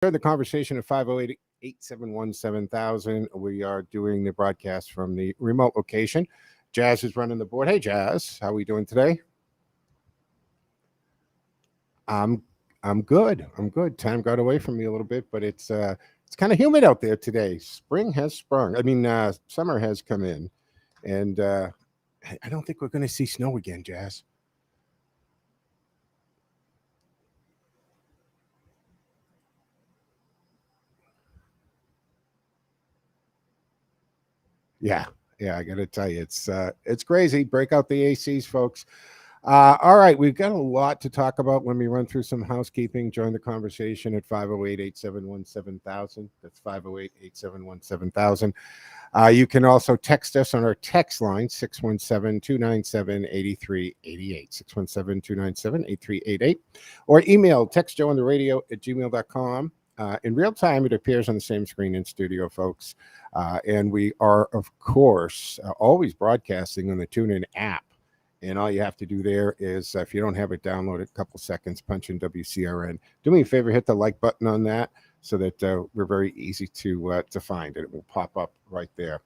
The conversation at 508-871-7000. We are doing the broadcast from the remote location. Jazz is running the board. Hey, Jazz, how are we doing today? I'm I'm good. I'm good. Time got away from me a little bit, but it's kind of humid out there today. Spring has sprung. Summer has come in, and I don't think we're going to see snow again, Jazz. Yeah, yeah. I got to tell you, it's crazy. Break out the ACs, folks. All right, we've got a lot to talk about when we run through some housekeeping. Join the conversation at 508-871-7000. That's 508-871-7000. You can also text us on our text line, 617-297-8388, 617-297-8388, or email textjoeontheradio@gmail.com. In real time, it appears on the same screen in studio, folks. And we are, of course, always broadcasting on the TuneIn app. And all you have to do there is, if you don't have it downloaded, a couple seconds, punch in WCRN. Do me a favor, hit the like button on that so that we're very easy to find. It will pop up right there.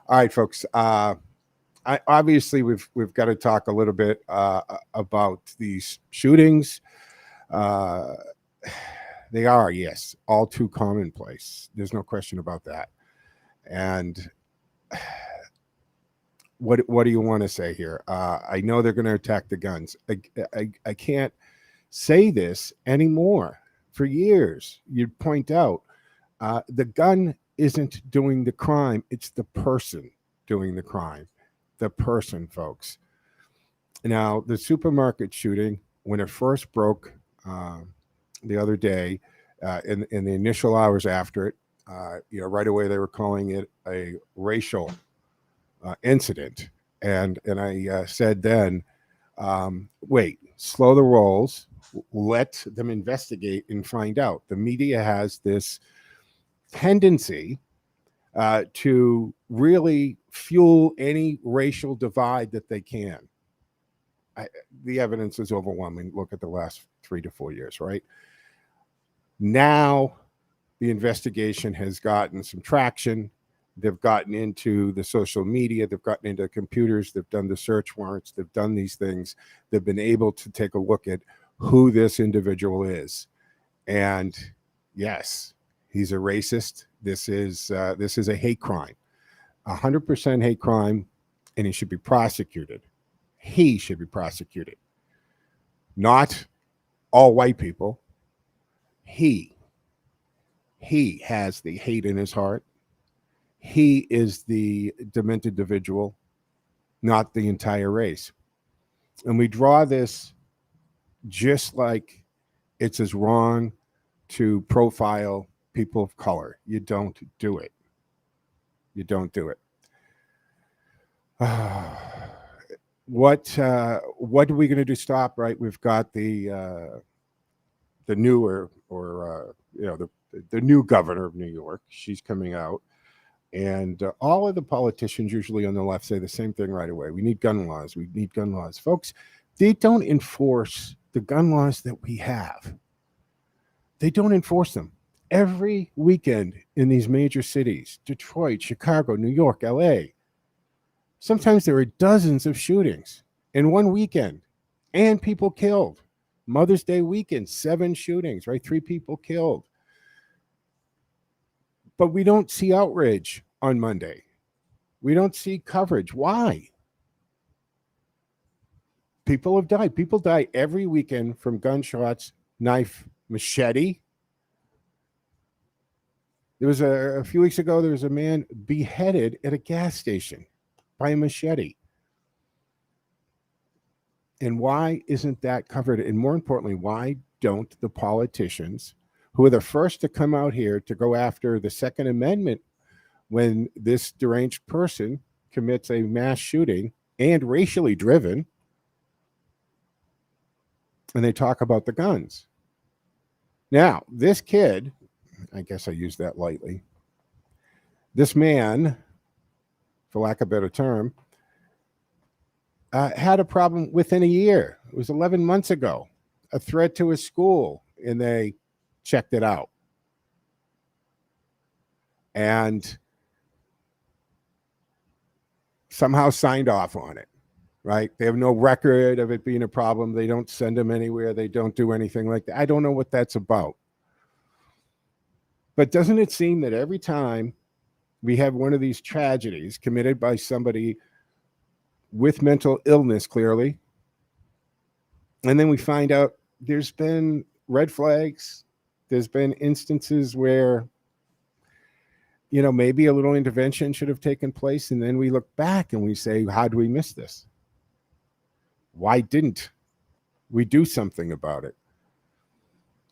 All right, folks. Obviously, we've got to talk a little bit about these shootings. They are, yes, all too commonplace. There's no question about that. And what do you want to say here? I know they're going to attack the guns. I can't say this anymore. For years, you'd point out the gun isn't doing the crime. It's the person doing the crime. The person, folks. Now, the supermarket shooting, when it first broke the other day, in the initial hours after it, right away they were calling it a racial incident, and I said then, wait, slow the rolls, let them investigate and find out. The media has this tendency to really fuel any racial divide that they can. The evidence is overwhelming. Look at the last 3 to 4 years, right? Now the investigation has gotten some traction. They've gotten into the social media. They've gotten into computers. They've done the search warrants. They've done these things. They've been able to take a look at who this individual is. And yes, he's a racist. This is a hate crime, 100% hate crime, and he should be prosecuted. He should be prosecuted, not all white people. He has the hate in his heart. He is the demented individual, not the entire race. And we draw this just like it's as wrong to profile people of color. You don't do it. You don't do it. What are we going to do? Stop, right? We've got the newer, or the new governor of New York. She's coming out. And all of the politicians, usually on the left, say the same thing right away. We need gun laws. We need gun laws. Folks, they don't enforce the gun laws that we have. They don't enforce them. Every weekend in these major cities, Detroit, Chicago, New York, LA, sometimes there are dozens of shootings in one weekend and people killed. Mother's Day weekend, 7 shootings, right? 3 people killed. But we don't see outrage on Monday. We don't see coverage. Why? People have died. People die every weekend from gunshots, knife, machete. There was a few weeks ago, there was a man beheaded at a gas station by a machete. And why isn't that covered? And more importantly, why don't the politicians, who are the first to come out here to go after the Second Amendment when this deranged person commits a mass shooting and racially driven, and they talk about the guns? Now, this kid, I guess I use that lightly, this man, for lack of a better term, had a problem within a year. It was 11 months ago, a threat to his school, and they checked it out. and somehow signed off on it, right? They have no record of it being a problem. They don't send them anywhere. They don't do anything like that. I don't know what that's about. But doesn't it seem that every time we have one of these tragedies committed by somebody with mental illness, clearly, and then we find out there's been red flags, there's been instances where, you know, maybe a little intervention should have taken place, and then we look back and we say, how do we miss this? Why didn't we do something about it?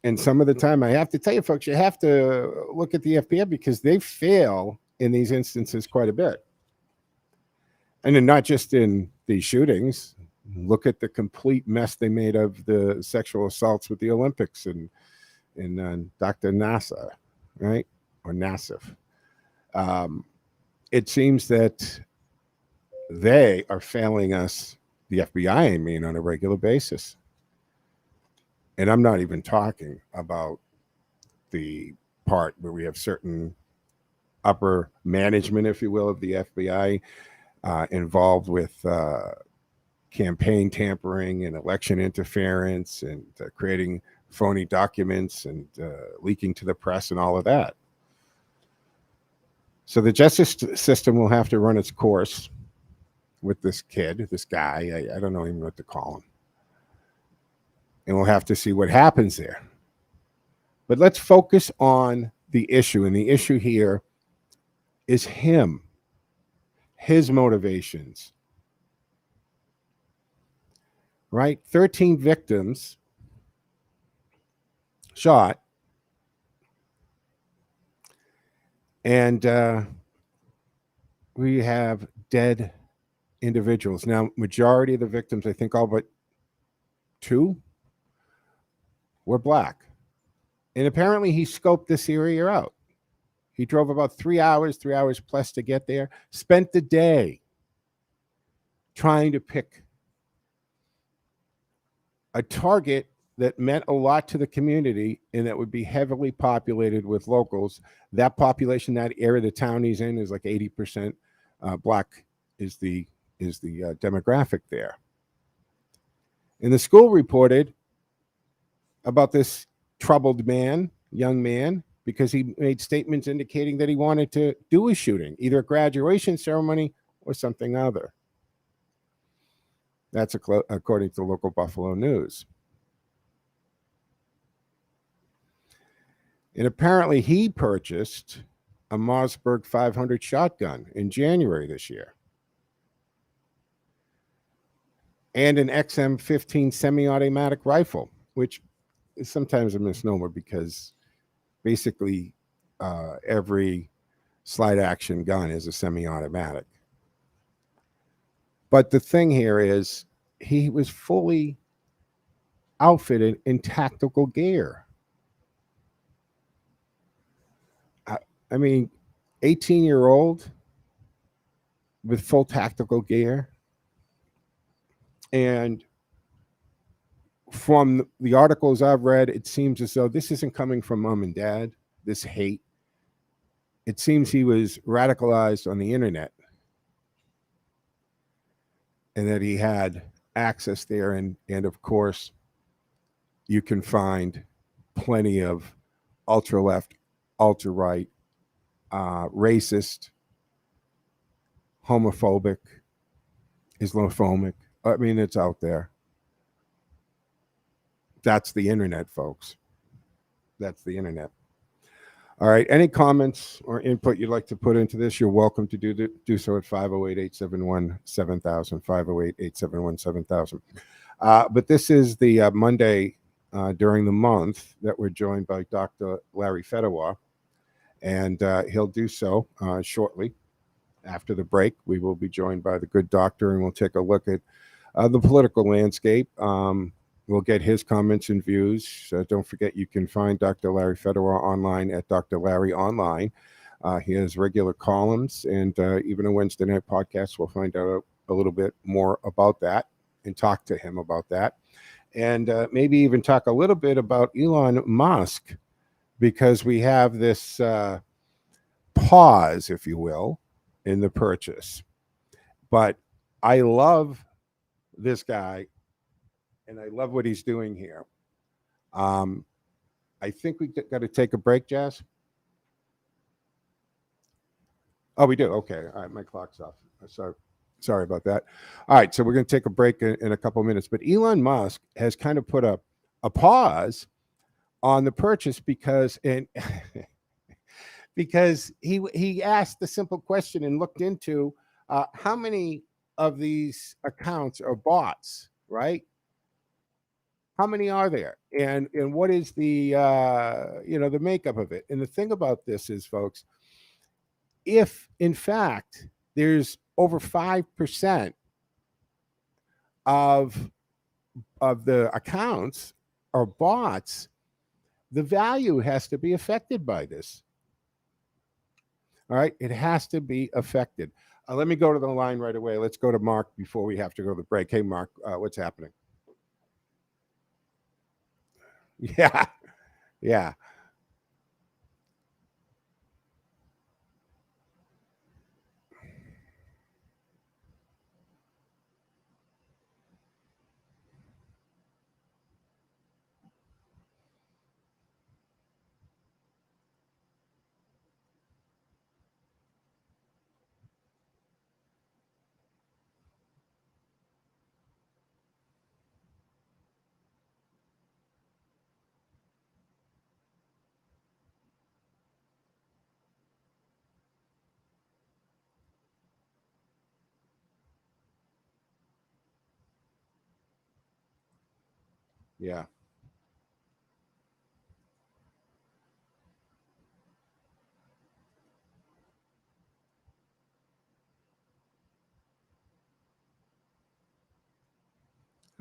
And some of the time, I have to tell you, folks, you have to look at the FBI because they fail in these instances quite a bit. And then not just in these shootings. Look at the complete mess they made of the sexual assaults with the Olympics and Dr. Nassar, right? Or Nassif. It seems that they are failing us, the FBI, I mean, on a regular basis. And I'm not even talking about the part where we have certain upper management, if you will, of the FBI involved with campaign tampering and election interference and creating phony documents and leaking to the press and all of that. So the justice system will have to run its course with this kid, this guy. I don't know even what to call him. And we'll have to see what happens there. But let's focus on the issue. And the issue here is him, his motivations. Right? 13 victims shot. And we have dead individuals. Now, majority of the victims, I think all but 2, were black. And apparently he scoped this area out. He drove about 3 hours plus to get there, spent the day trying to pick a target that meant a lot to the community and that would be heavily populated with locals. That population, that area, the town he's in, is like 80% black is the demographic there. And the school reported about this troubled young man, because he made statements indicating that he wanted to do a shooting, either a graduation ceremony or something other. That's according to local Buffalo News. And apparently he purchased a Mossberg 500 shotgun in January this year. And an XM15 semi-automatic rifle, which is sometimes a misnomer because basically every slide action gun is a semi-automatic. But the thing here is he was fully outfitted in tactical gear. I mean, 18-year-old with full tactical gear. And from the articles I've read, it seems as though this isn't coming from mom and dad, this hate. It seems he was radicalized on the internet and that he had access there. And of course, you can find plenty of ultra-left, ultra-right, racist, homophobic, Islamophobic. I mean, it's out there. That's the internet, folks. That's the internet. All right. Any comments or input you'd like to put into this, you're welcome to do so at 508-871-7000, 508-871-7000. But this is the Monday during the month that we're joined by Dr. Larry Fedorwar, and he'll do so shortly. After the break, we will be joined by the good doctor, and we'll take a look at the political landscape. We'll get his comments and views. Don't forget, you can find Dr. Larry Fedorwar online at Dr. Larry Online. He has regular columns and even a Wednesday night podcast. We'll find out a little bit more about that and talk to him about that. And maybe even talk a little bit about Elon Musk, because we have this pause, if you will, in the purchase. But I love this guy, and I love what he's doing here. I think we got to take a break, Jazz. Oh, we do. Okay. All right. My clock's off. Sorry about that. All right. So we're going to take a break in a couple of minutes. But Elon Musk has kind of put a pause on the purchase because because he asked the simple question and looked into how many of these accounts are bots, right? How many are there, and what is the the makeup of it? And the thing about this is, folks, if in fact there's over 5% of the accounts are bots, the value has to be affected by this. All right, it has to be affected. Let me go to the line right away. Let's go to Mark before we have to go to the break. Hey, Mark, what's happening? Yeah, yeah. Yeah.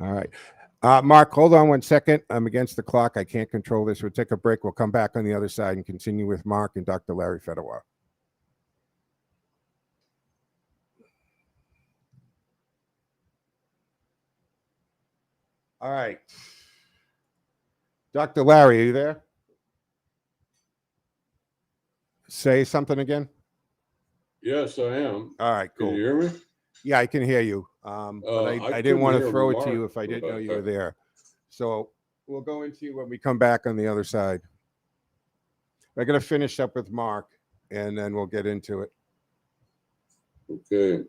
All right. Mark, hold on one second. I'm against the clock. I can't control this. We'll take a break. We'll come back on the other side and continue with Mark and Dr. Larry Fedawar. All right. Dr. Larry, are you there? Say something again. Yes, I am. All right, cool. Can you hear me? Yeah, I can hear you. But I didn't want to throw it to you if I didn't know you were there. So we'll go into you when we come back on the other side. I'm going to finish up with Mark, and then we'll get into it. Okay.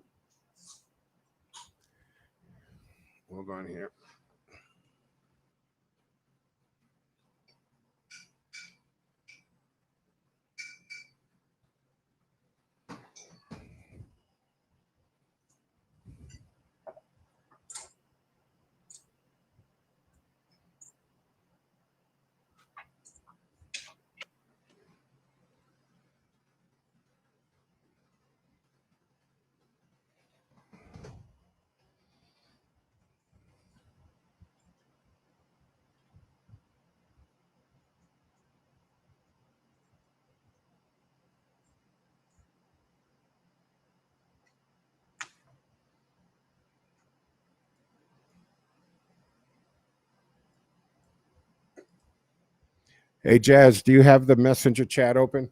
Hold on here. Hey, Jazz, do you have the messenger chat open?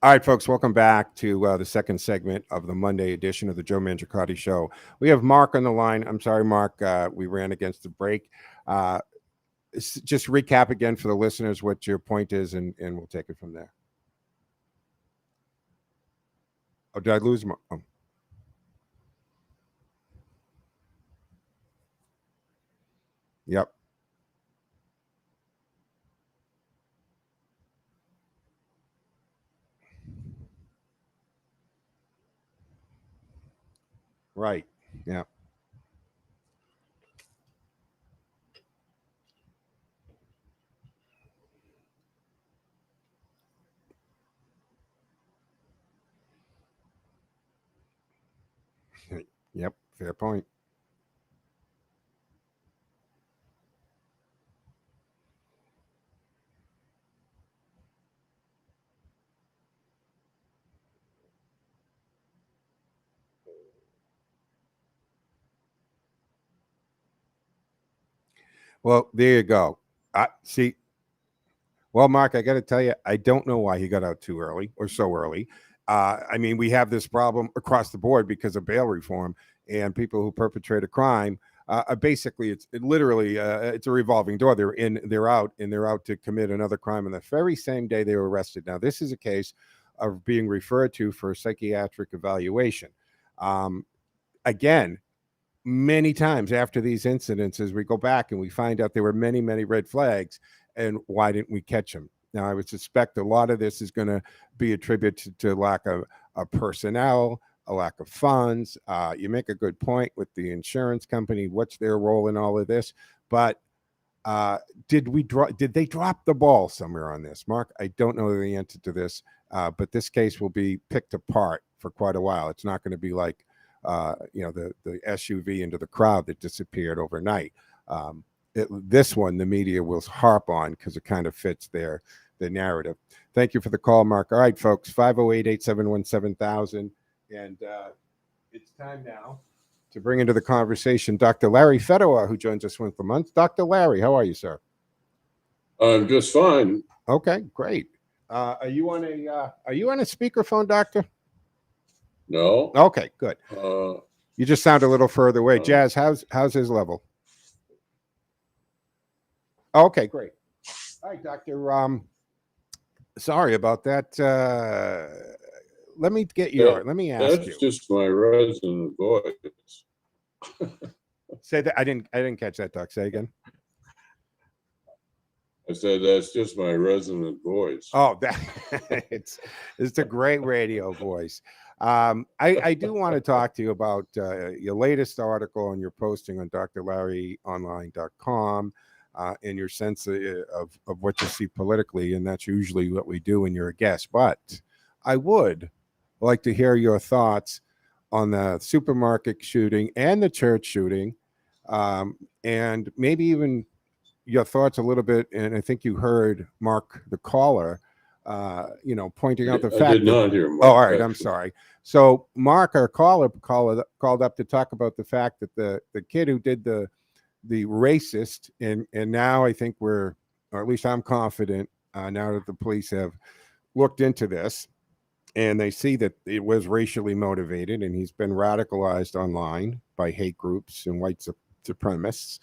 All right, folks, welcome back to the second segment of the Monday edition of the Joe Mangiacotti Show. We have Mark on the line. I'm sorry, Mark, we ran against the break. Just recap again for the listeners what your point is, and we'll take it from there. Oh, did I lose my? Oh. Yep. Right. Yeah. Yep. Fair point. Well, there you go. I see. Well, Mark, I got to tell you, I don't know why he got out too early or so early. I mean, we have this problem across the board because of bail reform, and people who perpetrate a crime are basically literally it's a revolving door. They're in, they're out, and they're out to commit another crime on the very same day they were arrested. Now, this is a case of being referred to for psychiatric evaluation. Um, Again, many times after these incidences, we go back and we find out there were many, many red flags. And why didn't we catch them? Now, I would suspect a lot of this is going to be attributed to lack of personnel, a lack of funds. You make a good point with the insurance company. What's their role in all of this? But did they drop the ball somewhere on this, Mark? I don't know the answer to this, but this case will be picked apart for quite a while. It's not going to be like the SUV into the crowd that disappeared overnight. This one, the media will harp on because it kind of fits the narrative. Thank you for the call, Mark. All right, folks, 508-871-7000. And it's time now to bring into the conversation Dr. Larry Fedor, who joins us once a month. Dr. Larry, how are you, sir? I'm just fine. Okay, great. Are you on a speakerphone, doctor? No. Okay, good. You just sound a little further away. Jazz, how's his level? Okay, great. All right, doctor. Sorry about that. Let me ask you. That's just my resonant voice. Say that. I didn't catch that, doc. Say again. I said that's just my resonant voice. Oh, it's a great radio voice. I do want to talk to you about your latest article and your posting on drlarryonline.com and your sense of what you see politically, and that's usually what we do when you're a guest. But I would like to hear your thoughts on the supermarket shooting and the church shooting, and maybe even your thoughts a little bit. And I think you heard Mark, the caller, pointing out the fact. I did not hear Mark. Oh, all right. I'm sorry. So Mark, our caller, called up to talk about the fact that the kid who did the racist, and now I think or at least I'm confident now that the police have looked into this and they see that it was racially motivated, and he's been radicalized online by hate groups and white supremacists.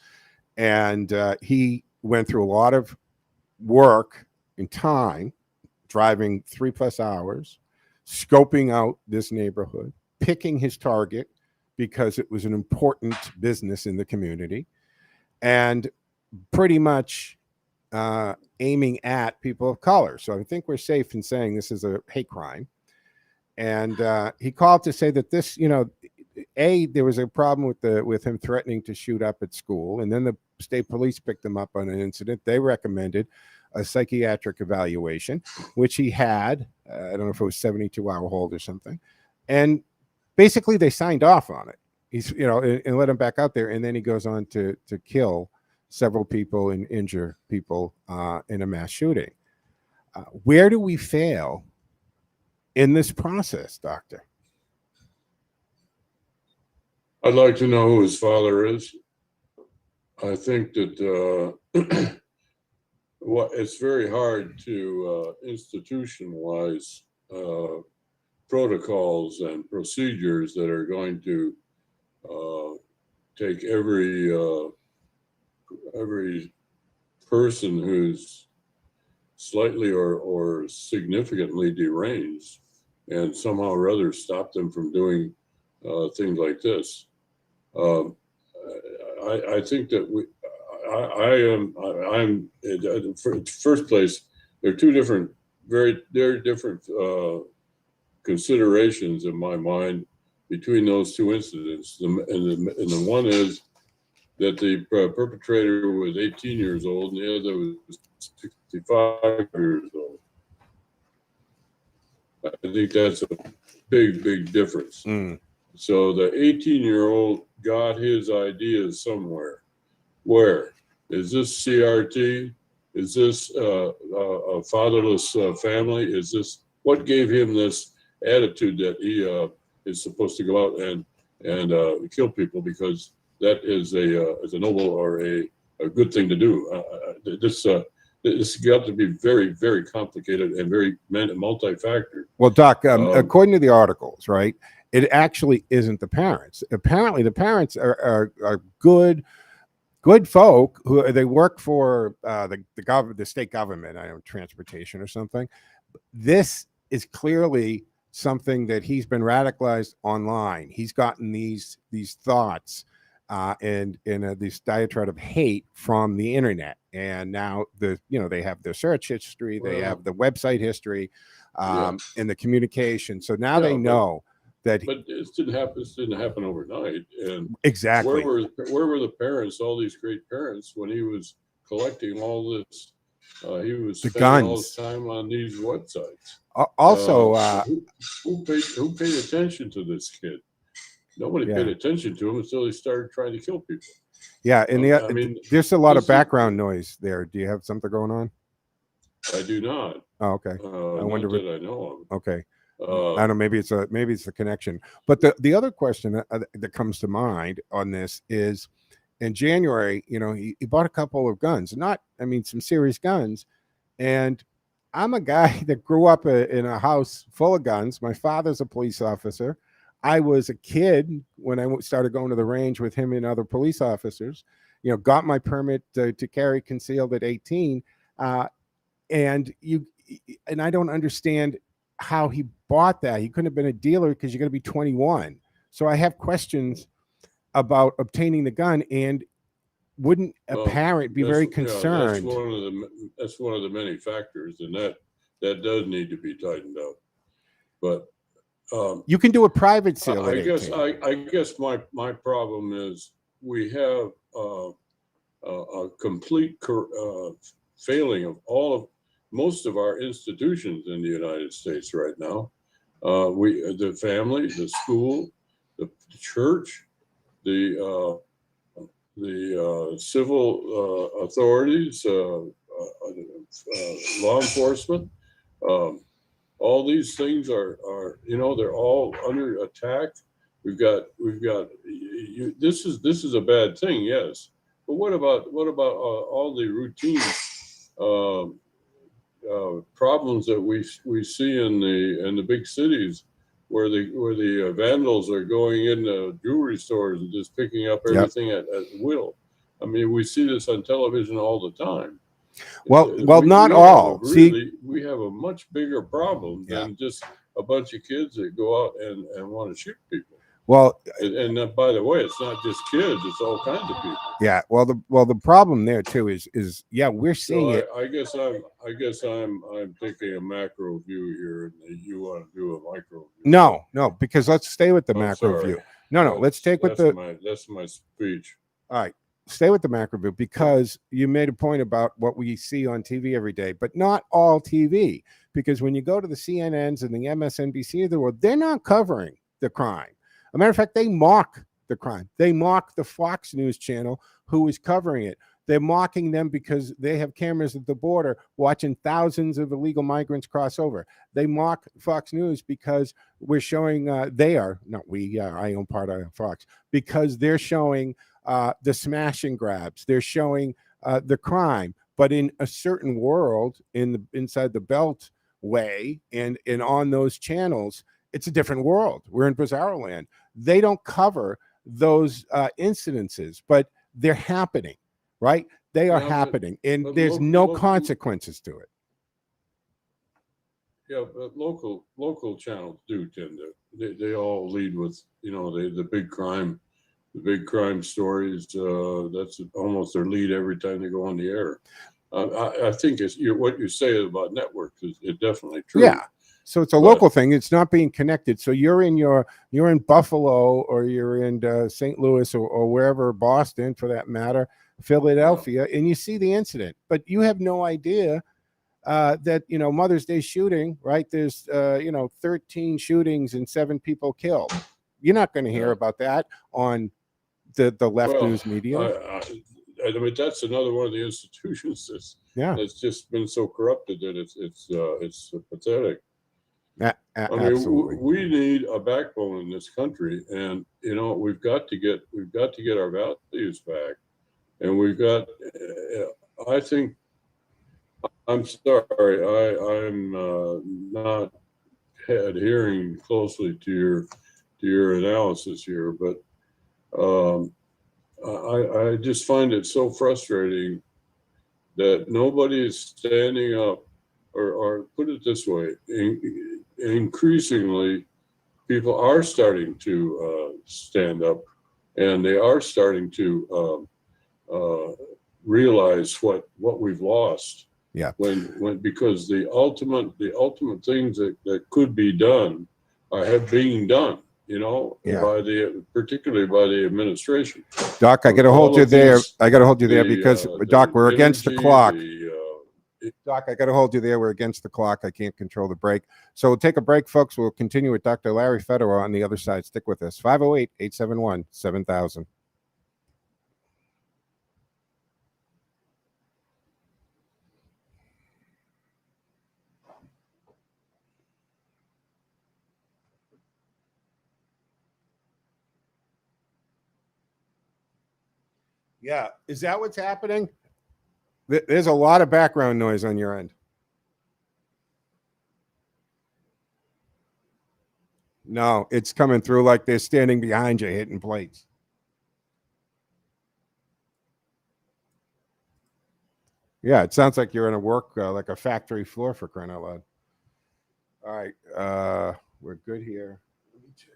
And he went through a lot of work and time, driving 3+ hours, scoping out this neighborhood, picking his target because it was an important business in the community, and pretty much aiming at people of color. So I think we're safe in saying this is a hate crime. And he called to say that this, there was a problem with him threatening to shoot up at school, and then the state police picked him up on an incident. They recommended a psychiatric evaluation, which he had. I don't know if it was 72-hour hold or something, and basically they signed off on it. He's and let him back out there, and then he goes on to kill several people and injure people in a mass shooting. Where do we fail in this process, doctor? I'd like to know who his father is. I think that it's very hard to institutionalize protocols and procedures that are going to take every person who's slightly or significantly deranged and somehow or other stop them from doing things like this. Um, I think that I'm in first place. There are two different, very different considerations in my mind between those two incidents. And the one is that the perpetrator was 18 years old and the other was 65 years old. I think that's a big difference. Mm. So the 18-year-old got his ideas somewhere. Where? Is this CRT? Is this a fatherless family? Is this what gave him this attitude that he is supposed to go out and kill people because that is a noble or a good thing to do? This got to be very complicated and very multi-factor. Well, Doc, according to the articles, right, it actually isn't the parents. Apparently, the parents are good folk who they work for the state government, I don't know, transportation or something. This is clearly something that he's been radicalized online. He's gotten these thoughts and this diatribe of hate from the internet, and now they have their search history, they have the website history, and the communication. So now they know. But this didn't happen. This didn't happen overnight. And exactly, where were the parents? All these great parents when he was collecting all this. He was spending all his time on these websites. Also, who paid attention to this kid? Nobody paid attention to him until he started trying to kill people. Yeah, and there's a lot of background noise there. Do you have something going on? I do not. Oh, okay. I wonder that I know of. Okay. I don't know. Maybe it's the connection. But the other question that comes to mind on this is, in January, he bought a couple of guns, some serious guns. And I'm a guy that grew up in a house full of guns. My father's a police officer. I was a kid when I started going to the range with him and other police officers. Got my permit to carry concealed at 18. And I don't understand how he bought that. He couldn't have been a dealer because you're going to be 21. So I have questions about obtaining the gun, and wouldn't a parent be very concerned? That's one of the many factors, and that does need to be tightened up. But you can do a private sale. I guess my problem is we have a complete failing of most of our institutions in the United States right now. The family, the school, the church, the civil authorities, law enforcement. All these things are they're all under attack. We've got this is a bad thing, yes. But what about all the routine problems that we see in the big cities, where the vandals are going into jewelry stores and just picking up everything at will. I mean, we see this on television all the time. Well, not all. We have a much bigger problem than just a bunch of kids that go out and want to shoot people. Well, and by the way, it's not just kids; it's all kinds of people. Yeah. Well, the problem there too is we're seeing it. I guess I'm taking a macro view here, and you want to do a micro view. No, because let's stay with the macro view. No, let's take with that's my speech. All right. Stay with the macro view, because you made a point about what we see on TV every day, but not all TV. Because when you go to the CNNs and the MSNBC of the world, they're not covering the crime. As a matter of fact, they mock the crime. They mock the Fox News channel who is covering it. They're mocking them because they have cameras at the border watching thousands of illegal migrants cross over. They mock Fox News because we're showing I own part of Fox, because they're showing the smash and grabs. They're showing the crime, but in a certain world, inside the Beltway and on those channels, it's a different world. We're in bizarro land. They don't cover those incidences, but they're happening, right? They are happening, and there's no consequences to it. Yeah, but local channels do tend to they all lead with the big crime stories. That's almost their lead every time they go on the air. I think what you say about networks is definitely true. Yeah. So it's a But- local thing. It's not being connected. So you're in Buffalo, or you're in St. Louis, or wherever, Boston for that matter, Philadelphia, and you see the incident, but you have no idea that Mother's Day shooting, right? There's 13 shootings and 7 people killed. You're not going to hear Yeah. about that on the left Well, news media. I mean, that's another one of the institutions that's just been so corrupted that it's pathetic. I mean, Absolutely. we need a backbone in this country, and we've got to get our values back, and we've got. I think. I'm sorry, I'm not adhering closely to your analysis here, but I just find it so frustrating that nobody is standing up, or put it this way, increasingly people are starting to stand up, and they are starting to realize what we've lost. Yeah. When because the ultimate things that could be done have been done, particularly by the administration. Doc, I got to hold you there. I got to hold you there because, Doc, we're against the clock. Doc, I got to hold you there. We're against the clock. I can't control the break. So we'll take a break, folks. We'll continue with Dr. Larry Fedor on the other side. Stick with us. 508-871-7000. Yeah. Is that what's happening? There's a lot of background noise on your end. No, it's coming through like they're standing behind you hitting plates. Yeah, it sounds like you're in a work, like a factory floor, for crying out loud. All right, we're good here. Let me check.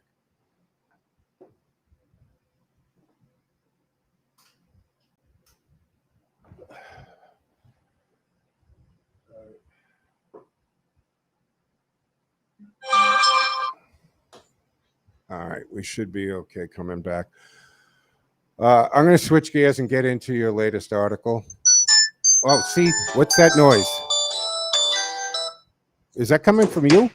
All right, we should be okay coming back. I'm going to switch gears and get into your latest article. Oh, see, what's that noise? Is that coming from you?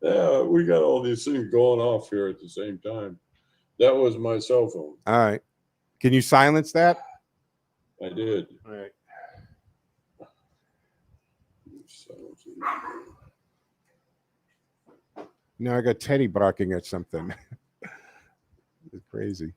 Yeah, we got all these things going off here at the same time. That was my cell phone. All right. Can you silence that? I did. All right. No, I got Teddy barking at something. It's crazy.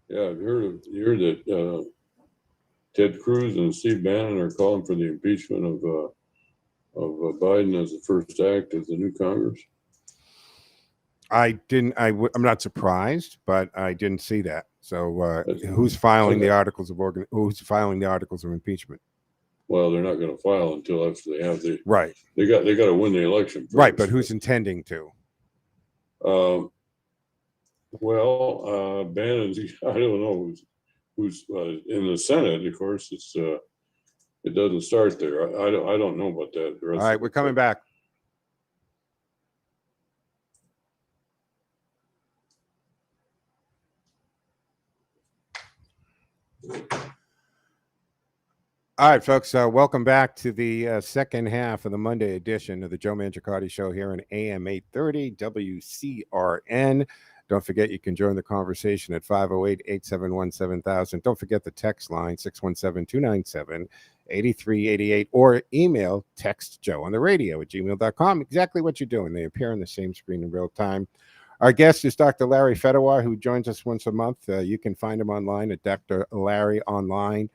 Yeah, I've heard that Ted Cruz and Steve Bannon are calling for the impeachment of Biden as the first act of the new Congress. I'm not surprised, but I didn't see that. So who's filing the articles of impeachment? Well, they're not going to file until after they have the right. They got to win the election first. Right, but who's intending to? Bannon, I don't know who's in the Senate. Of course, it doesn't start there. I don't know about that. All right, we're coming back. All right, folks, welcome back to the second half of the Monday edition of the Joe Mangiacotti Show here on AM 830 WCRN. Don't forget, you can join the conversation at 508-871-7000. Don't forget the text line, 617-297-8388, or email text Joe on the radio at gmail.com. Exactly what you're doing. They appear on the same screen in real time. Our guest is Dr. Larry Fedor, who joins us once a month. You can find him online at Dr. Larry Online.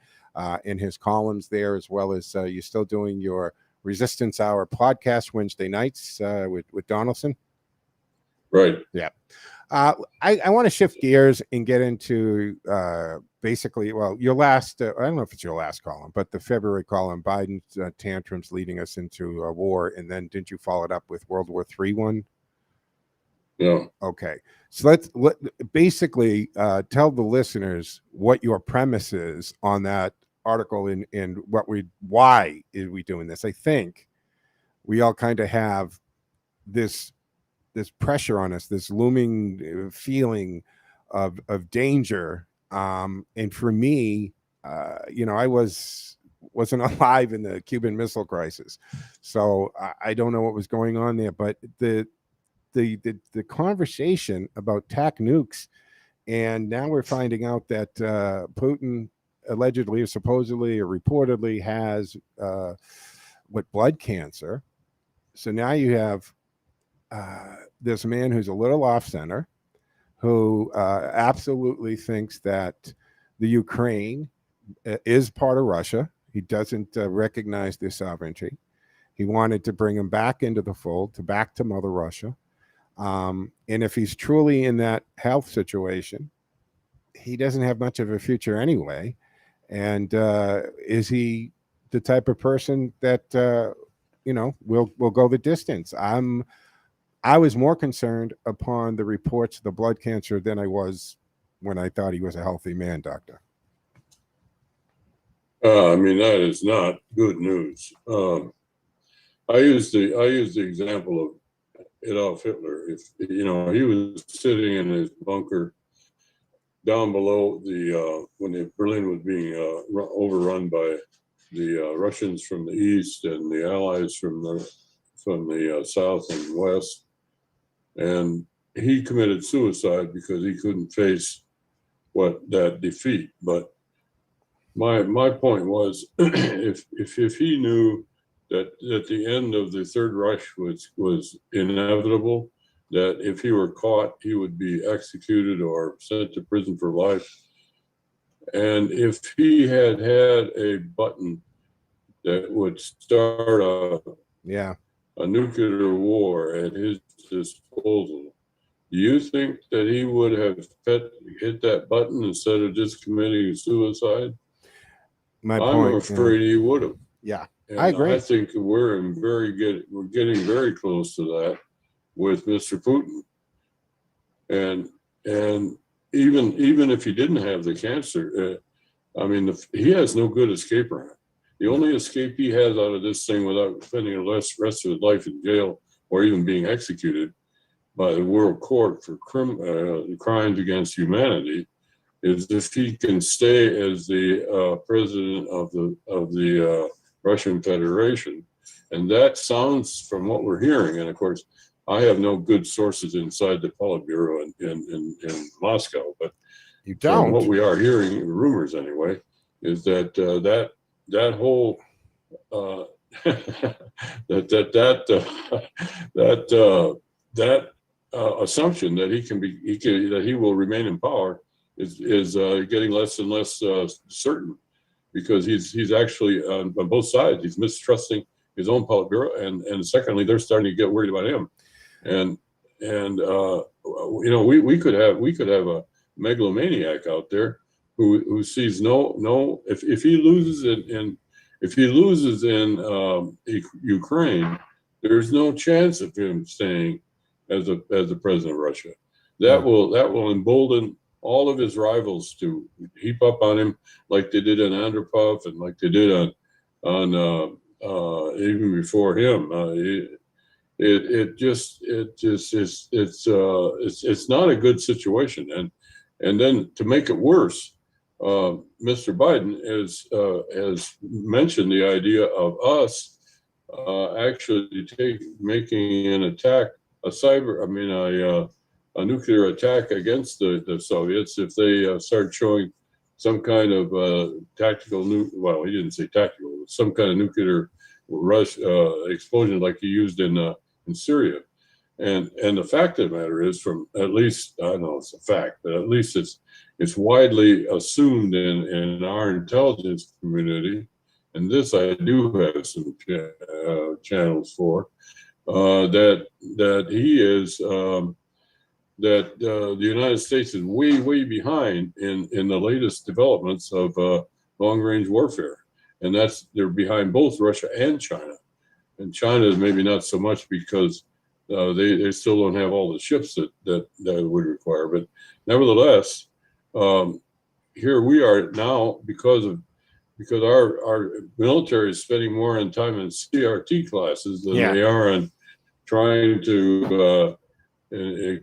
In his columns there, as well as you're still doing your Resistance Hour podcast Wednesday nights with Donaldson. Right. Yeah. I want to shift gears and get into basically, well, your last, I don't know if it's your last column, but the February column, Biden's tantrums leading us into a war. And then didn't you follow it up with World War III one? Yeah. Okay. So let's basically tell the listeners what your premise is on that article and why is we doing this? I think we all kind of have this pressure on us, this looming feeling of danger. And for me, I wasn't alive in the Cuban Missile Crisis, so I don't know what was going on there. But the conversation about TAC nukes, and now we're finding out that Putin allegedly or supposedly or reportedly has blood cancer. So now you have this man who's a little off center, who absolutely thinks that the Ukraine is part of Russia. He doesn't recognize their sovereignty. He wanted to bring him back into the fold, back to Mother Russia. And if he's truly in that health situation, he doesn't have much of a future anyway. And is he the type of person that will go the distance? I was more concerned upon the reports of the blood cancer than I was when I thought he was a healthy man, Doctor. I mean, that is not good news. I use the example of Adolf Hitler. If he was sitting in his bunker down below when Berlin was being overrun by the Russians from the east and the Allies from the south and west, and he committed suicide because he couldn't face that defeat. But my point was, if he knew that at the end of the Third Reich was inevitable, that if he were caught, he would be executed or sent to prison for life. And if he had a button that would start a nuclear war at his disposal, do you think that he would have hit that button instead of just committing suicide? I'm afraid he would have. Yeah, and I agree. I think we're getting very close to that with Mr. Putin. And even if he didn't have the cancer, he has no good escape route. The only escape he has out of this thing without spending the rest of his life in jail or even being executed by the World Court for crimes against humanity is if he can stay as the president of the Russian Federation. And that sounds, from what we're hearing, and of course, I have no good sources inside the Politburo in Moscow, but you don't. From what we are hearing, rumors anyway, is that that whole assumption that he will remain in power is getting less and less certain, because he's actually on both sides. He's mistrusting his own Politburo, and secondly, they're starting to get worried about him. And we could have a megalomaniac out there who sees if he loses in Ukraine, there's no chance of him staying as the president of Russia. That will embolden all of his rivals to heap up on him, like they did on Andropov and like they did on even before him. It's not a good situation, and then to make it worse, Mr. Biden has mentioned the idea of us actually making an attack, a nuclear attack against the Soviets if they start showing some kind of tactical he didn't say tactical, but some kind of nuclear explosion like he used in Syria. And the fact of the matter is, from at least, I don't know it's a fact, but at least it's widely assumed in our intelligence community, and this I do have some channels for, that he is that the United States is way, way behind in the latest developments of long-range warfare. And they're behind both Russia and China. And China is maybe not so much because they still don't have all the ships that would require. But nevertheless, here we are now because our military is spending more on time in CRT classes than they are in trying to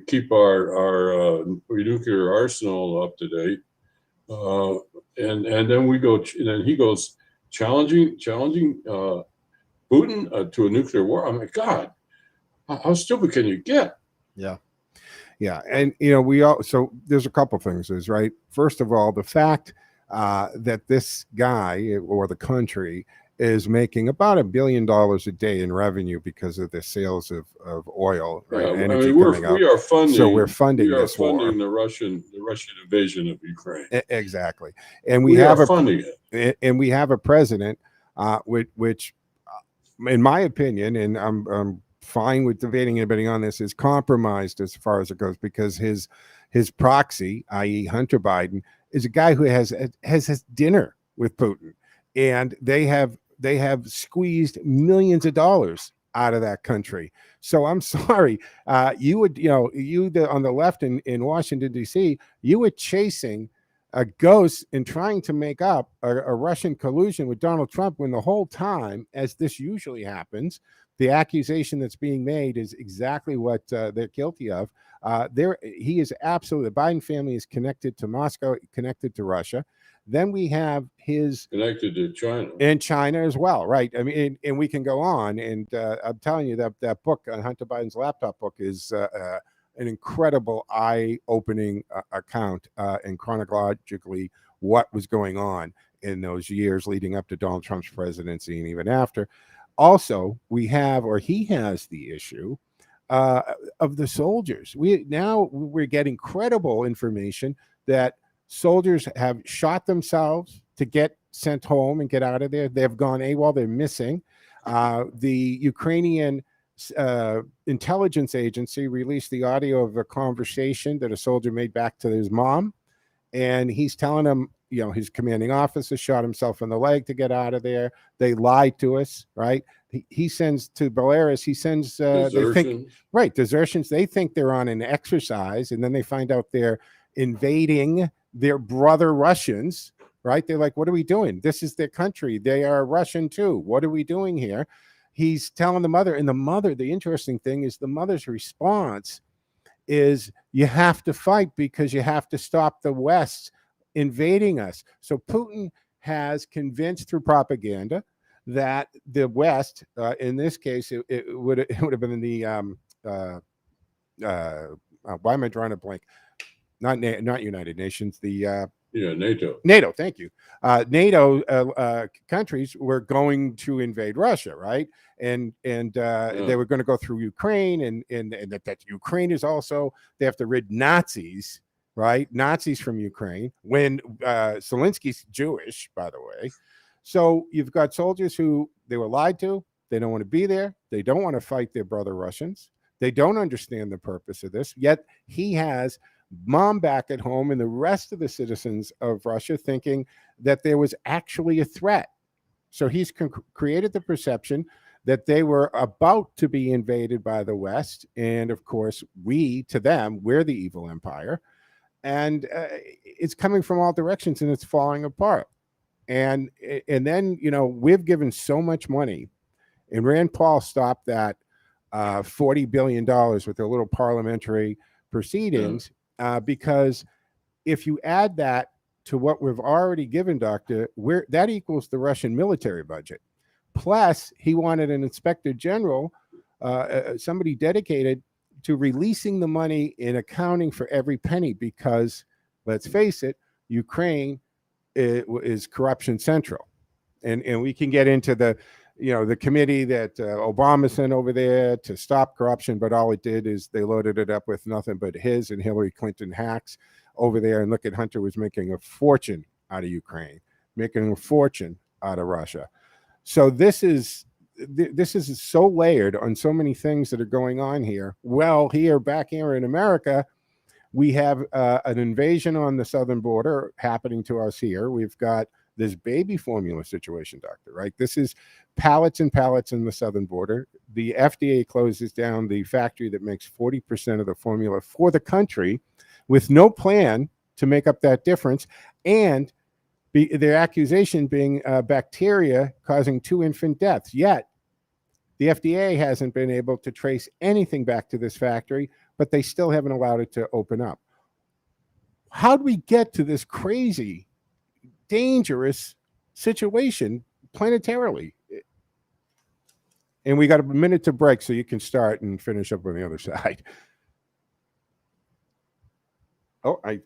keep our nuclear arsenal up to date. And then he goes challenging Putin to a nuclear war. I'm like, God, how stupid can you get? Yeah. Yeah. And, so there's a couple things is right. First of all, the fact that this guy or the country is making about $1 billion a day in revenue because of the sales of oil, right? Yeah, Energy we are funding. So we're funding this war. The Russian invasion of Ukraine. Exactly, and we are funding it. And we have a president, which, in my opinion, and I'm fine with debating anybody on this, is compromised as far as it goes because his proxy, i.e., Hunter Biden, is a guy who has dinner with Putin, and they have squeezed millions of dollars out of that country. So I'm sorry, you on the left in Washington D.C., you were chasing a ghost and trying to make up a Russian collusion with Donald Trump when the whole time, as this usually happens, the accusation that's being made is exactly what they're guilty of. He is absolutely, the Biden family is connected to Moscow, connected to Russia. Then we have his connected to China and China as well, right? I mean, and we can go on. And I'm telling you that book on Hunter Biden's laptop book is an incredible eye-opening account and chronologically what was going on in those years leading up to Donald Trump's presidency and even after. Also, he has the issue of the soldiers. We're getting credible information that soldiers have shot themselves to get sent home and get out of there. They've gone AWOL. They're missing. The Ukrainian intelligence agency released the audio of a conversation that a soldier made back to his mom, and he's telling him, his commanding officer shot himself in the leg to get out of there. They lied to us, right? He sends to Belarus, desertions. They think they're on an exercise, and then they find out they're invading their brother Russians, right? They're like, what are we doing? This is their country. They are Russian too. What are we doing here? He's telling the mother, and the interesting thing is the mother's response is, you have to fight because you have to stop the West invading us. So Putin has convinced through propaganda that the West, in this case, it would have been in the why am I drawing a blank? Not United Nations. NATO. NATO. Thank you. NATO countries were going to invade Russia, right? And they were going to go through Ukraine, and that Ukraine is also, they have to rid Nazis, right? Nazis from Ukraine. When Zelensky's Jewish, by the way. So you've got soldiers who they were lied to. They don't want to be there. They don't want to fight their brother Russians. They don't understand the purpose of this. Yet he has mom back at home and the rest of the citizens of Russia thinking that there was actually a threat. So he's created the perception that they were about to be invaded by the West. And of course, to them, we're the evil empire. And it's coming from all directions and it's falling apart. And then, we've given so much money, and Rand Paul stopped that $40 billion with their little parliamentary proceedings, because if you add that to what we've already given, Doctor, that equals the Russian military budget. Plus, he wanted an inspector general, somebody dedicated to releasing the money and accounting for every penny, because let's face it, Ukraine is corruption central. And we can get into the committee that Obama sent over there to stop corruption, but all it did is they loaded it up with nothing but his and Hillary Clinton hacks over there. And look at Hunter was making a fortune out of Ukraine, making a fortune out of Russia. So this is so layered on so many things that are going on here. Well, back here in America, We have an invasion on the southern border happening to us here. We've got this baby formula situation, doctor, right? This is pallets and pallets in the southern border. The FDA closes down the factory that makes 40% of the formula for the country with no plan to make up that difference. And their accusation being bacteria causing 2 infant deaths. Yet the FDA hasn't been able to trace anything back to this factory, but they still haven't allowed it to open up. How do we get to this crazy, dangerous situation planetarily? And we got a minute to break, so you can start and finish up on the other side. Oh, I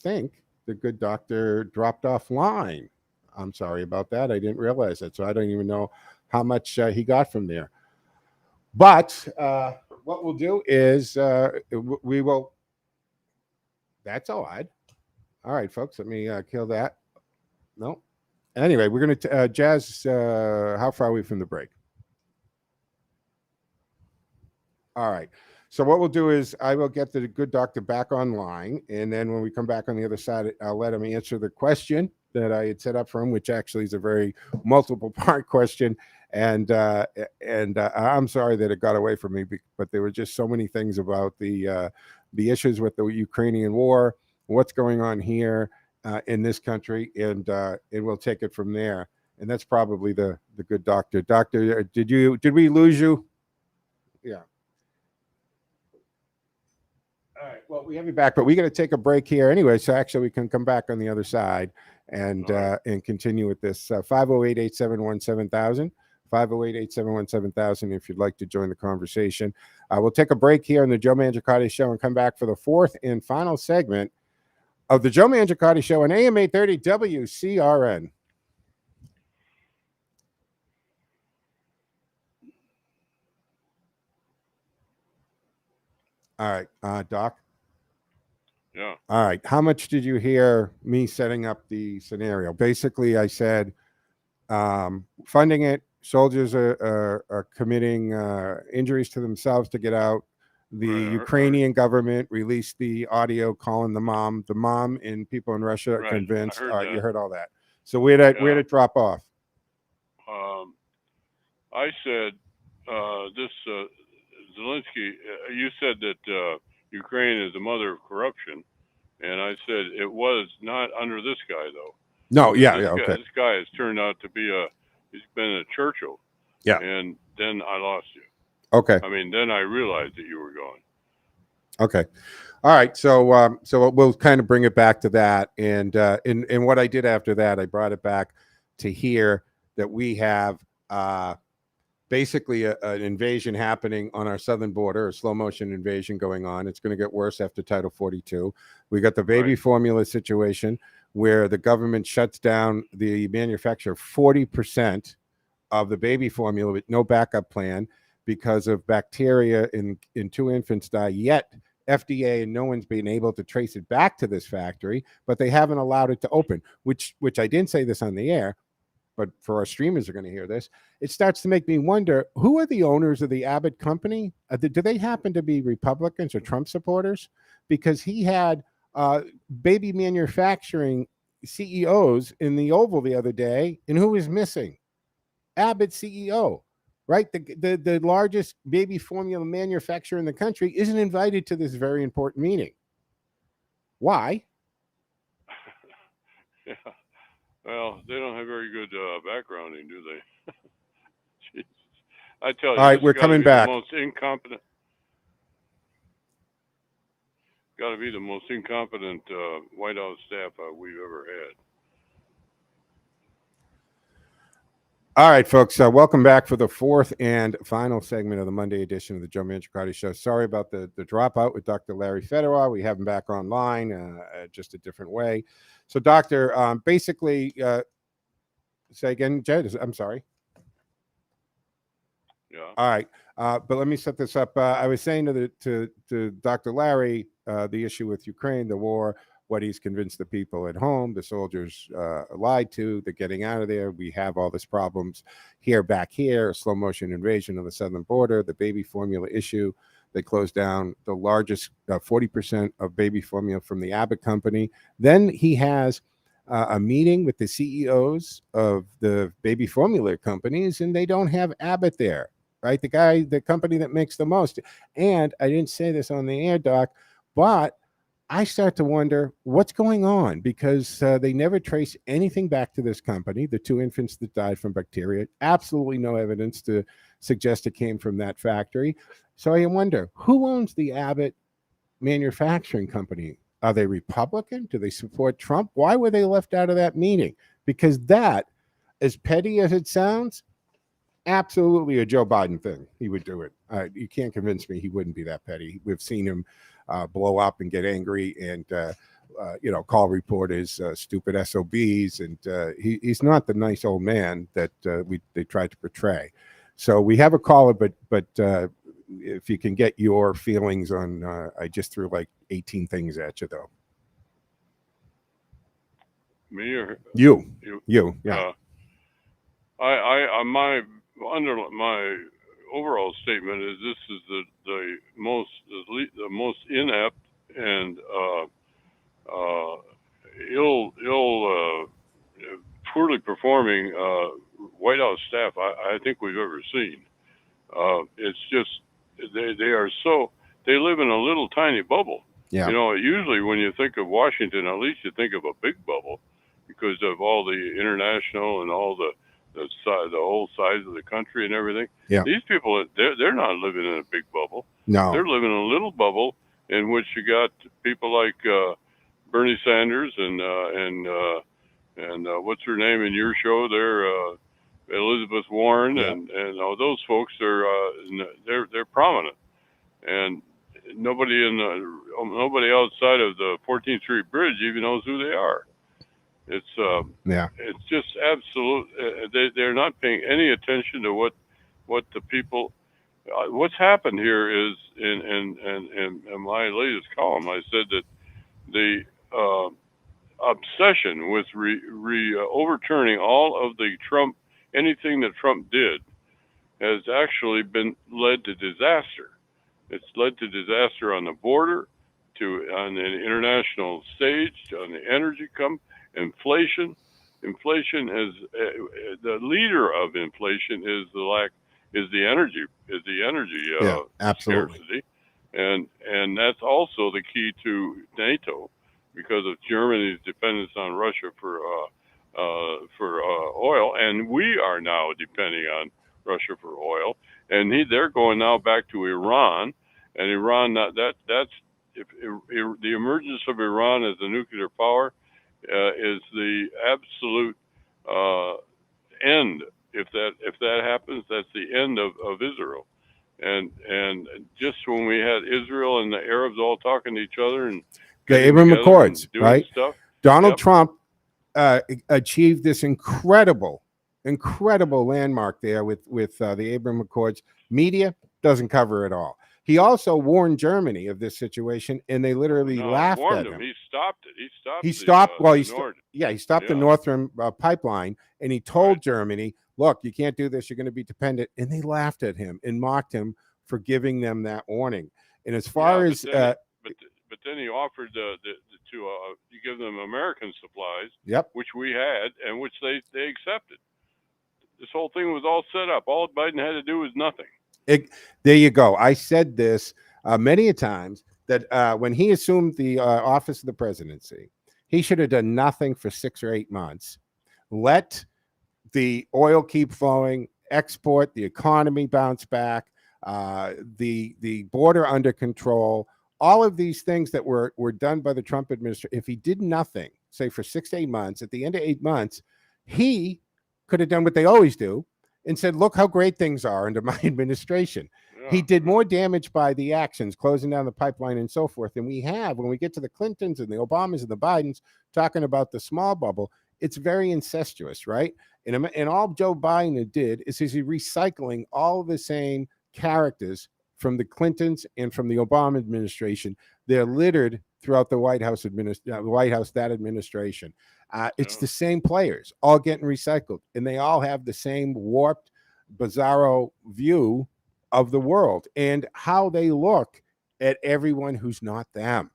think the good doctor dropped offline. I'm sorry about that. I didn't realize that, so I don't even know how much he got from there. But what we'll do is we will. That's odd. All right, folks, let me kill that. No. Anyway, we're going to, Jazz, how far are we from the break? All right. So what we'll do is I will get the good doctor back online. And then when we come back on the other side, I'll let him answer the question that I had set up for him, which actually is a very multiple part question. And I'm sorry that it got away from me, but there were just so many things about the issues with the Ukrainian war, what's going on here in this country, and we'll take it from there. And that's probably the good doctor. Doctor, did we lose you? Yeah. All right. Well, we have you back, but we got to take a break here anyway. So actually, we can come back on the other side and continue with this. 508-871-7000. 508-871-7000 if you'd like to join the conversation. We'll take a break here on the Joe Mangiacotti Show and come back for the fourth and final segment of the Joe Mangiacotti Show on AM 830 WCRN. All right, Doc. Yeah. All right. How much did you hear me setting up the scenario? Basically, I said funding it. Soldiers are committing injuries to themselves to get out. The Ukrainian government released the audio calling the mom. The mom and people in Russia are convinced. You heard all that. So where'd it drop off? I said this Zelensky. You said that Ukraine is the mother of corruption, and I said it was not under this guy though. No, okay. This guy has turned out to be he's been a Churchill. Yeah. And then I lost you. Okay. I mean, then I realized that you were gone. Okay. All right. So so we'll kind of bring it back to that. And what I did after that, I brought it back to here that we have basically an invasion happening on our southern border, a slow motion invasion going on. It's going to get worse after Title 42. We got the baby formula situation where the government shuts down the manufacture of 40% of the baby formula with no backup plan because of bacteria in 2 infants die. Yet FDA and no one's been able to trace it back to this factory, but they haven't allowed it to open, which I didn't say this on the air, but for our streamers are going to hear this. It starts to make me wonder, who are the owners of the Abbott company? Do they happen to be Republicans or Trump supporters? Because he had baby manufacturing CEOs in the Oval the other day, and who is missing? Abbott CEO, right? The largest baby formula manufacturer in the country isn't invited to this very important meeting. Why? Yeah. Well, they don't have very good backgrounding, do they? Jesus. I tell you. All right, we're coming back. The most incompetent. Got to be the most incompetent White House staff we've ever had. All right, folks, welcome back for the fourth and final segment of the Monday edition of the Joe Mangiacotti Show. Sorry about the dropout with Dr. Larry Fedorov. We have him back online, just a different way. So, Doctor, basically, say again, Jed, I'm sorry. Yeah. All right, but let me set this up. I was saying to Dr. Larry the issue with Ukraine, the war, what he's convinced the people at home, the soldiers lied to, they're getting out of there. We have all these problems back here, a slow motion invasion of the southern border, the baby formula issue, They closed down the largest 40% of baby formula from the Abbott company. Then he has a meeting with the CEOs of the baby formula companies, and they don't have Abbott there, right? The company that makes the most. And I didn't say this on the air, Doc, but I start to wonder what's going on, because they never trace anything back to this company. The 2 infants that died from bacteria, absolutely no evidence to suggest it came from that factory. So I wonder, who owns the Abbott manufacturing company? Are they Republican? Do they support Trump? Why were they left out of that meeting? Because that, as petty as it sounds, absolutely a Joe Biden thing. He would do it. You can't convince me he wouldn't be that petty. We've seen him blow up and get angry and call reporters stupid SOBs, and he's not the nice old man that they tried to portray. So we have a caller, but if you can get your feelings on, I just threw like 18 things at you, though. Me or you? Yeah. My overall statement is this is the most inept and poorly performing White House staff I think we've ever seen. It's just they live in a little tiny bubble. Yeah. Usually when you think of Washington, at least you think of a big bubble because of all the international and all the whole size of the country and everything. Yeah. These people, they're not living in a big bubble. No. They're living in a little bubble in which you got people like Bernie Sanders and what's her name in your show there, Elizabeth Warren, Yeah. and all those folks they're prominent, and nobody outside of the 14th Street Bridge even knows who they are. It's It's just absolute. They're not paying any attention to what the people. What's happened here is in my latest column, I said that the obsession with overturning all of the anything that Trump did has actually led to disaster. It's led to disaster on the border, on the international stage, on the energy inflation. Inflation is the leader of inflation is the energy absolutely. scarcity, and that's also the key to NATO because of Germany's dependence on Russia for oil, and we are now depending on Russia for oil, and they're going now back to Iran, and Iran that's if the emergence of Iran as a nuclear power is the absolute end. If that happens, that's the end of Israel. And just when we had Israel and the Arabs all talking to each other and the Abraham Accords, right? Stuff, Donald Trump achieved this incredible landmark there with the Abraham Accords. Media doesn't cover it all. He also warned Germany of this situation, and they literally laughed at him. He stopped it. He stopped the Nord Stream pipeline, and he told Germany, look, you can't do this. You're going to be dependent. And they laughed at him and mocked him for giving them that warning. And as far as... But then he offered to give them American supplies, which we had, and which they accepted. This whole thing was all set up. All Biden had to do was nothing. There you go. I said this many a times, that when he assumed the office of the presidency, he should have done nothing for 6 or 8 months. Let the oil keep flowing, export, the economy bounce back, the border under control. All of these things that were done by the Trump administration, if he did nothing, say for 6 to 8 months, at the end of 8 months, he could have done what they always do and said, look how great things are under my administration. Yeah. He did more damage by the actions, closing down the pipeline and so forth, than we have when we get to the Clintons and the Obamas and the Bidens talking about the small bubble. It's very incestuous, right? And all Joe Biden did is he's recycling all the same characters from the Clintons and from the Obama administration. They're littered throughout the White House administration. It's the same players all getting recycled, and they all have the same warped, bizarro view of the world and how they look at everyone who's not them.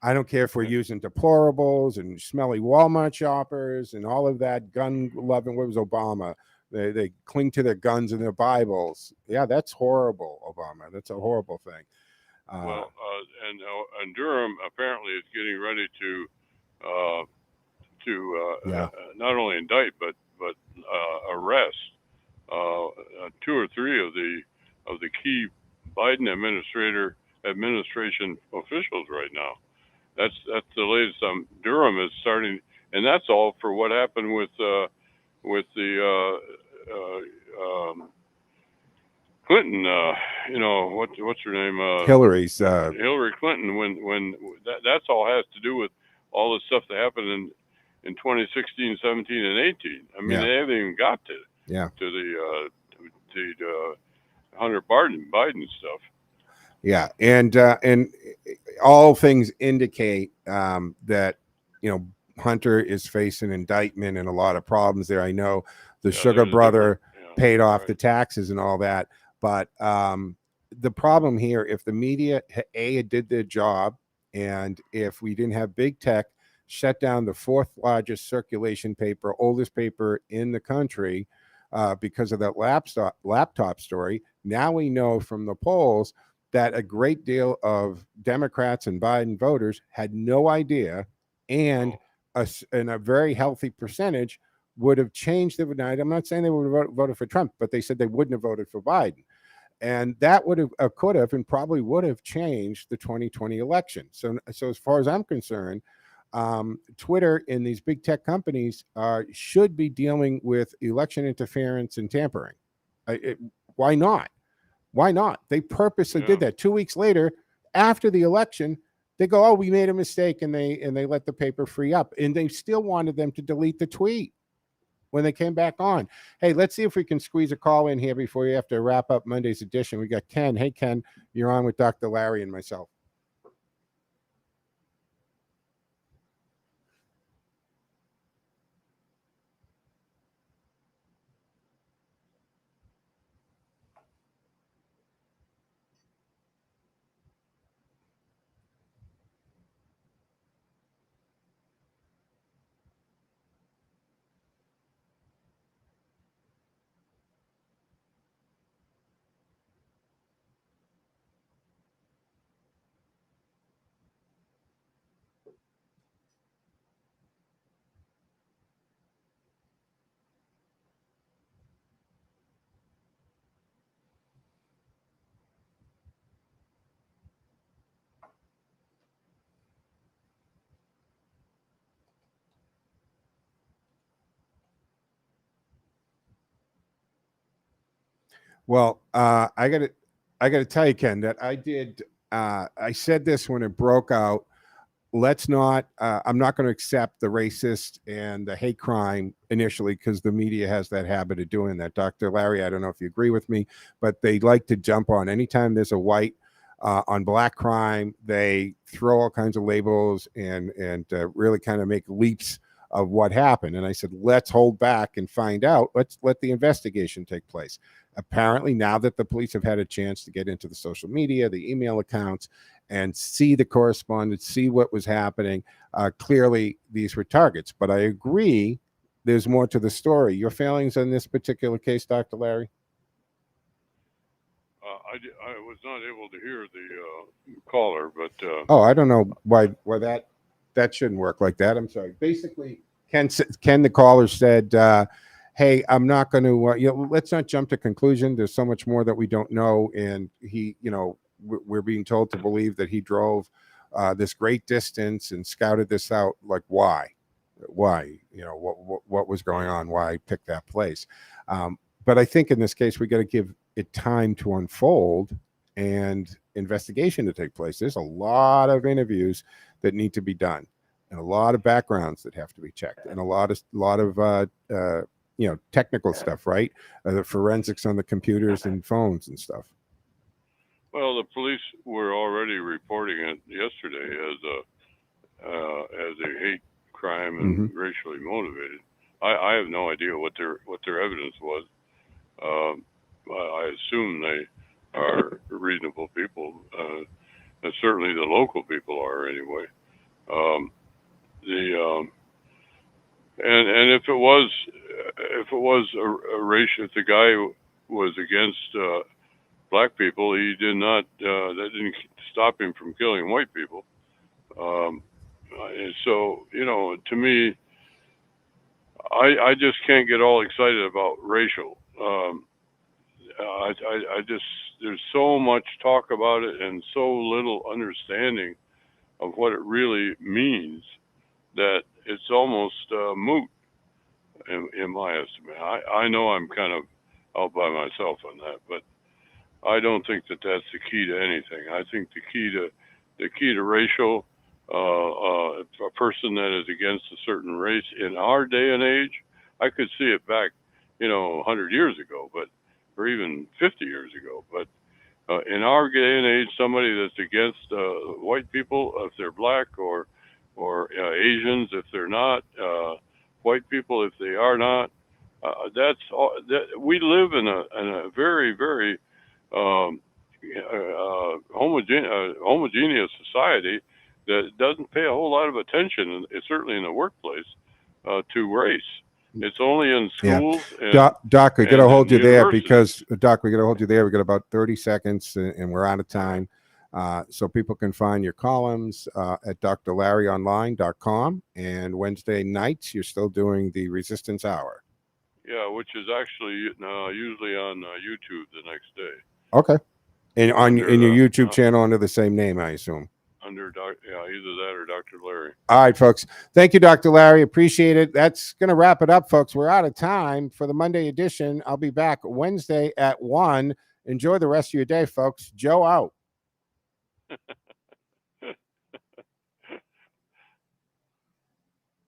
I don't care if we're using deplorables and smelly Walmart shoppers and all of that gun loving. What was Obama? They cling to their guns and their Bibles. Yeah, that's horrible, Obama. That's a horrible thing. Well, and Durham apparently is getting ready to not only indict but arrest 2 or 3 of the key Biden administration officials right now. That's the latest. Durham is starting, and that's all for what happened with the Clinton. What's her name? Hillary's. Hillary Clinton. When that's all has to do with all the stuff that happened in 2016, 17, and 18. I mean, they haven't even got to the Hunter Biden stuff. Yeah, and all things indicate that Hunter is facing indictment and a lot of problems there. I know the Sugar brother paid off the taxes and all that, but the problem here, if the media did their job, and if we didn't have big tech shut down the 4th largest circulation paper, oldest paper in the country, because of that laptop story, now we know from the polls that a great deal of Democrats and Biden voters had no idea, and a very healthy percentage would have changed the night. I'm not saying they would have voted for Trump, but they said they wouldn't have voted for Biden. And that would have, could have, and probably would have changed the 2020 election. So as far as I'm concerned, Twitter and these big tech companies should be dealing with election interference and tampering. Why not? Why not? They purposely did that. 2 weeks later, after the election, they go, "Oh, we made a mistake," and they let the paper free up, and they still wanted them to delete the tweet when they came back on. Hey, let's see if we can squeeze a call in here before you have to wrap up Monday's edition. We got Ken. Hey, Ken, you're on with Dr. Larry and myself. Well, I got to tell you, Ken, that I said this when it broke out. Let's not. I'm not going to accept the racist and the hate crime initially, because the media has that habit of doing that. Dr. Larry, I don't know if you agree with me, but they like to jump on anytime there's a white on black crime. They throw all kinds of labels and really kind of make leaps of what happened. And I said, let's hold back and find out. Let's let the investigation take place. Apparently, now that the police have had a chance to get into the social media, the email accounts, and see the correspondence, see what was happening, clearly these were targets. But I agree, there's more to the story. Your feelings on this particular case, Dr. Larry? I was not able to hear the caller, but I don't know why that shouldn't work like that. I'm sorry. Basically, Ken, the caller said, "Hey, I'm not going to. Let's not jump to conclusion. There's so much more that we don't know." And he, we're being told to believe that he drove this great distance and scouted this out. Like, why? What was going on? Why pick that place? But I think in this case, we got to give it time to unfold and investigation to take place. There's a lot of interviews that need to be done, and a lot of backgrounds that have to be checked, and a lot of technical stuff, right? The forensics on the computers and phones and stuff. Well, the police were already reporting it yesterday as a hate crime and racially motivated. I have no idea what their evidence was. I assume are reasonable people. And certainly the local people are anyway. The and if it was a race, if the guy was against black people, he did not. That didn't stop him from killing white people. And so, to me, I just can't get all excited about racial. I just, there's so much talk about it and so little understanding of what it really means that it's almost moot in my estimate. I know I'm kind of out by myself on that, but I don't think that that's the key to anything. I think the key to racial, a person that is against a certain race in our day and age, I could see it back, 100 years ago, or even 50 years ago. But in our day and age, somebody that's against white people, if they're black, or Asians, if they're not, white people, if they are not, that's all. We live in a very, very homogeneous society that doesn't pay a whole lot of attention, certainly in the workplace, to race. It's only in schools. Yeah. Doc, we got to hold you there because, Doc, we got to hold you there. We got about 30 seconds and we're out of time. So people can find your columns at drlarryonline.com. And Wednesday nights, you're still doing the Resistance Hour. Yeah, which is actually usually on YouTube the next day. Okay. And in your YouTube channel under the same name, I assume. Either that or Dr. Larry. All right, folks. Thank you, Dr. Larry. Appreciate it. That's going to wrap it up, folks. We're out of time for the Monday edition. I'll be back Wednesday at 1. Enjoy the rest of your day, folks. Joe out.